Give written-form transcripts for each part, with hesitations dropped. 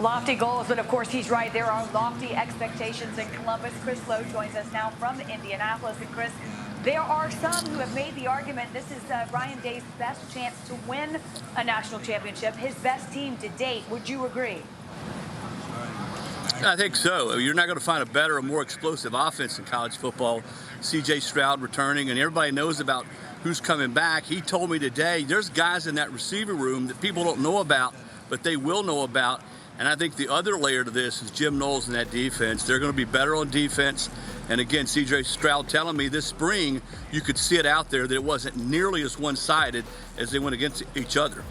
Lofty goals, but of course he's right. There are lofty expectations in Columbus. Chris Lowe joins us now from Indianapolis. And Chris, there are some who have made the argument this is Ryan Day's best chance to win a national championship, his best team to date. Would you agree? I think so. You're not going to find a better or more explosive offense in college football. C.J. Stroud returning, and everybody knows about who's coming back. He told me today there's guys in that receiver room that people don't know about, but they will know about. And I think the other layer to this is Jim Knowles and that defense. They're going to be better on defense. And again, C.J. Stroud telling me this spring you could see it out there that it wasn't nearly as one-sided as they went against each other.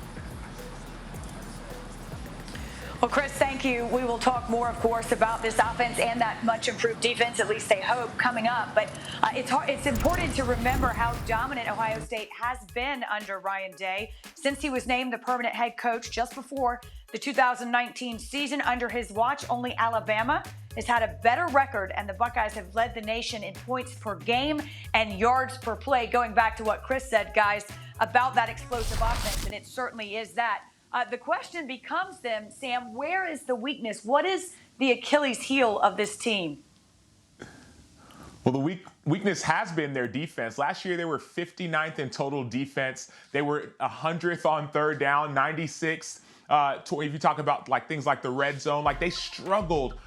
Well, Chris, thank you. We will talk more, of course, about this offense and that much improved defense, at least they hope, coming up. But it's important to remember how dominant Ohio State has been under Ryan Day since he was named the permanent head coach just before the 2019 season. Under his watch, only Alabama has had a better record, and the Buckeyes have led the nation in points per game and yards per play, going back to what Chris said, guys, about that explosive offense, and it certainly is that. The question becomes then, Sam, where is the weakness? What is the Achilles heel of this team? Well, the weakness has been their defense. Last year, they were 59th in total defense. They were 100th on third down, 96th. If you talk about like things like the red zone, like they struggled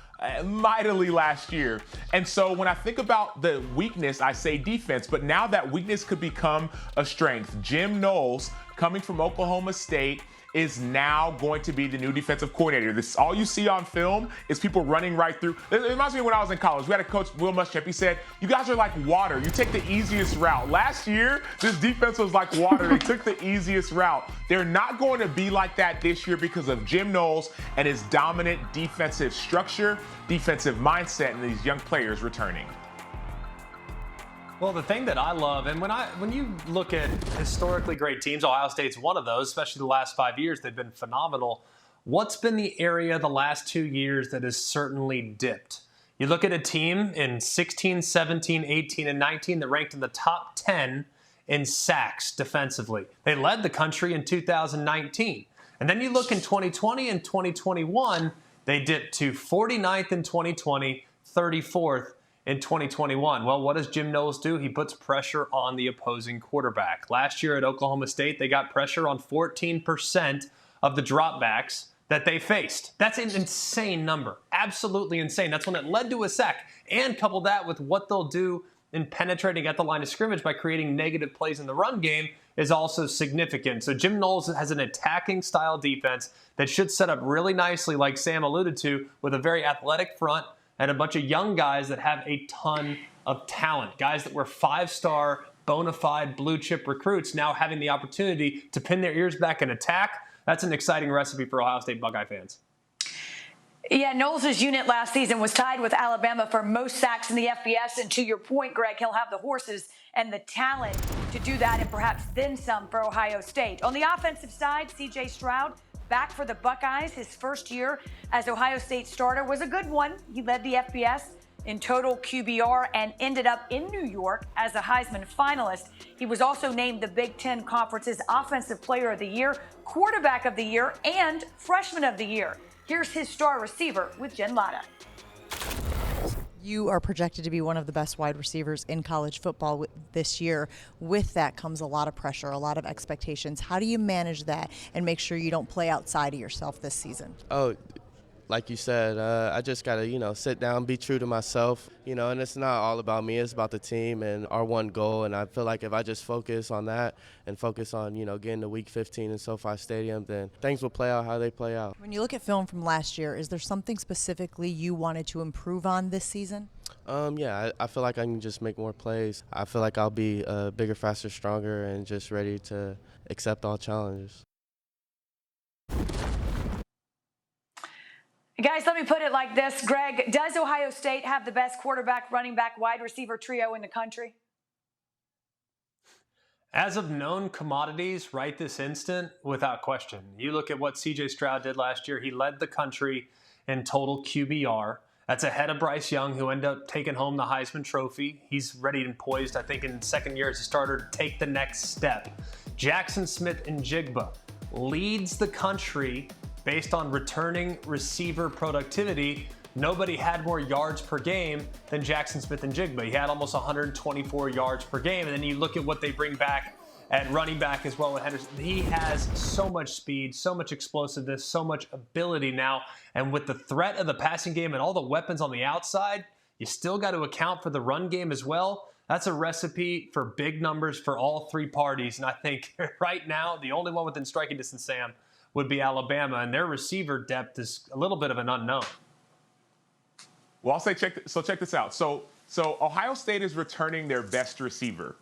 mightily last year. And so when I think about the weakness, I say defense, but now that weakness could become a strength. Jim Knowles, coming from Oklahoma State, is now going to be the new defensive coordinator. This all you see on film is people running right through. It reminds me of when I was in college. We had a coach, Will Muschamp. He said, "You guys are like water. You take the easiest route." Last year, this defense was like water. They took the easiest route. They're not going to be like that this year because of Jim Knowles and his dominant defensive structure, defensive mindset, and these young players returning. Well, the thing that I love, and when you look at historically great teams, Ohio State's one of those, especially the last 5 years, they've been phenomenal. What's been the area the last 2 years that has certainly dipped? You look at a team in 16, 17, 18, and 19 that ranked in the top 10 in sacks defensively. They led the country in 2019. And then you look in 2020 and 2021, they dipped to 49th in 2020, 34th in 2021. Well, what does Jim Knowles do? He puts pressure on the opposing quarterback. Last year at Oklahoma State, they got pressure on 14% of the dropbacks that they faced. That's an insane number. Absolutely insane. That's when it led to a sack. And couple that with what they'll do in penetrating at the line of scrimmage by creating negative plays in the run game is also significant. So Jim Knowles has an attacking style defense that should set up really nicely, like Sam alluded to, with a very athletic front and a bunch of young guys that have a ton of talent. Guys that were 5-star, bona fide, blue-chip recruits now having the opportunity to pin their ears back and attack. That's an exciting recipe for Ohio State Buckeye fans. Yeah, Knowles' unit last season was tied with Alabama for most sacks in the FBS. And to your point, Greg, he'll have the horses and the talent to do that and perhaps then some for Ohio State. On the offensive side, C.J. Stroud, back for the Buckeyes. His first year as Ohio State starter was a good one. He led the FBS in total QBR and ended up in New York as a Heisman finalist. He was also named the Big Ten Conference's Offensive Player of the Year, Quarterback of the Year, and Freshman of the Year. Here's his star receiver with Jen Latta. You are projected to be one of the best wide receivers in college football this year. With that comes a lot of pressure, a lot of expectations. How do you manage that and make sure you don't play outside of yourself this season? Oh, like you said, I just got to, sit down, be true to myself, and it's not all about me. It's about the team and our one goal. And I feel like if I just focus on that and focus on, getting to Week 15 in SoFi Stadium, then things will play out how they play out. When you look at film from last year, is there something specifically you wanted to improve on this season? Yeah, I feel like I can just make more plays. I feel like I'll be bigger, faster, stronger, and just ready to accept all challenges. Guys, let me put it like this. Greg, does Ohio State have the best quarterback, running back, wide receiver trio in the country? As of known commodities right this instant, without question. You look at what C.J. Stroud did last year. He led the country in total QBR. That's ahead of Bryce Young, who ended up taking home the Heisman Trophy. He's ready and poised, I think, in second year as a starter to take the next step. Jackson Smith-Njigba leads the country based on returning receiver productivity, nobody had more yards per game than Jackson Smith-Njigba. He had almost 124 yards per game. And then you look at what they bring back at running back as well with Henderson. He has so much speed, so much explosiveness, so much ability now. And with the threat of the passing game and all the weapons on the outside, you still got to account for the run game as well. That's a recipe for big numbers for all three parties. And I think right now, the only one within striking distance, Sam, would be Alabama. And their receiver depth is a little bit of an unknown. Well, I'll say check this out. So Ohio State is returning their best receiver.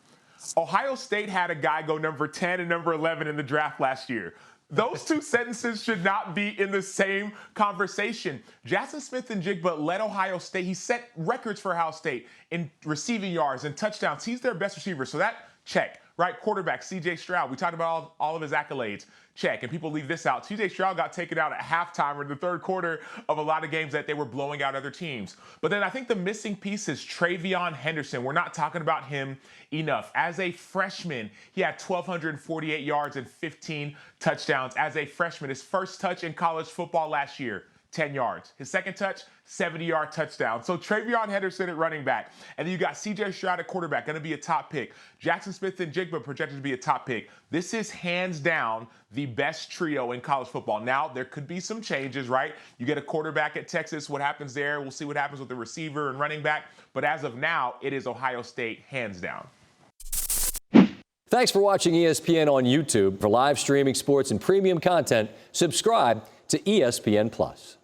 Ohio State had a guy go number 10 and number 11 in the draft last year. Those two sentences should not be in the same conversation. Jackson Smith-Njigba led Ohio State. He set records for Ohio State in receiving yards and touchdowns. He's their best receiver. So that, check. Right, quarterback, C.J. Stroud. We talked about all of his accolades. Check. And people leave this out. C.J. Stroud got taken out at halftime or in the third quarter of a lot of games that they were blowing out other teams. But then I think the missing piece is Travion Henderson. We're not talking about him enough. As a freshman, he had 1,248 yards and 15 touchdowns. As a freshman, his first touch in college football last year, 10 yards. His second touch, 70-yard touchdown. So Travion Henderson at running back. And then you got C.J. Stroud at quarterback, going to be a top pick. Jackson Smith-Njigba projected to be a top pick. This is hands down the best trio in college football. Now, there could be some changes, right? You get a quarterback at Texas. What happens there? We'll see what happens with the receiver and running back. But as of now, it is Ohio State hands down. Thanks for watching ESPN on YouTube. For live streaming sports and premium content, subscribe to ESPN+.